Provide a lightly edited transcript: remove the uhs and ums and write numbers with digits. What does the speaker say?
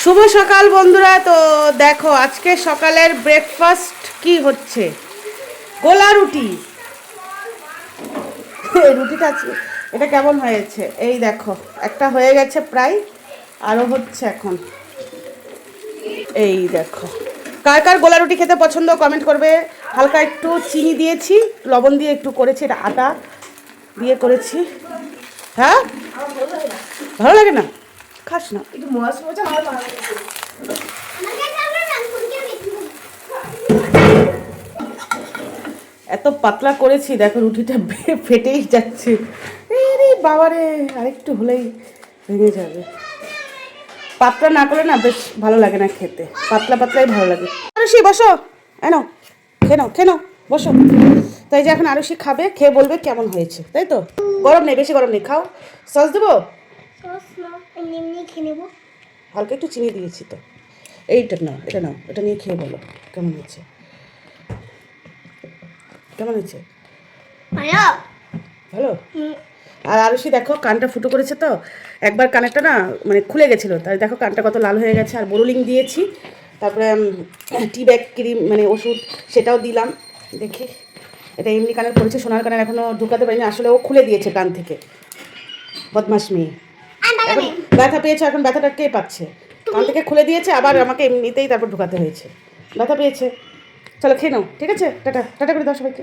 শুভ সকাল বন্ধুরা। তো দেখো আজকে সকালের ব্রেকফাস্ট কি হচ্ছে, গোলা রুটি। রুটিটা এটা কেমন হয়েছে এই দেখো, একটা হয়ে গেছে প্রায়, আরও হচ্ছে এখন। এই দেখো, কার কার গোলা রুটি খেতে পছন্দ কমেন্ট করবে। হালকা একটু চিনি দিয়েছি, লবণ দিয়ে একটু করেছি, এটা আটা দিয়ে করেছি। হ্যাঁ, ভালো লাগে না, খাস না। এত পাতলা করেছি দেখো, রুটিটা ফেটেই যাচ্ছে। এই বাবারে, আরেকটু হলেই ভেঙে যাবে। পাতলা না করে না বেশ ভালো লাগে না খেতে, পাতলা পাতলাই ভালো লাগে। আরুষি বসো, এনো খেয়ে নাও বসো। তাই যে এখন আরুষি খাবে, খেয়ে বলবে কেমন হয়েছে, তাই তো? গরম নেই, বেশি গরম নেই, খাও। সস দেবো? হালকা একটু চিনি দিয়েছি তো। এইটা নাও, এটা নাও, এটা নিয়ে খেয়ে বলো কেমন হয়েছে। কেমন হয়েছে? ভালো। আর আরুষি দেখো কানটা ফুটো করেছে তো, একবার কানেরটা না মানে খুলে গেছিলো, তাই দেখো কানটা কত লাল হয়ে গেছে। আর বোরোলিং দিয়েছি, তারপরে টি ব্যাগ ক্রিম মানে ওষুধ সেটাও দিলাম। দেখি, এটা এমনি কানের পড়েছে, সোনার কানের এখনও ঢুকাতে পারিনি, আসলে ও খুলে দিয়েছে কান থেকে, বদমাস মেয়ে। এখন ব্যথা পেয়েছে, এখন ব্যথাটা কে পাচ্ছে? কান থেকে খুলে দিয়েছে, আবার আমাকে এমনিতেই তারপর ঢুকাতে হয়েছে, ব্যথা পেয়েছে। চলো খেয়ে নাও, ঠিক আছে? টাটা টাটা করে দাও সবাইকে।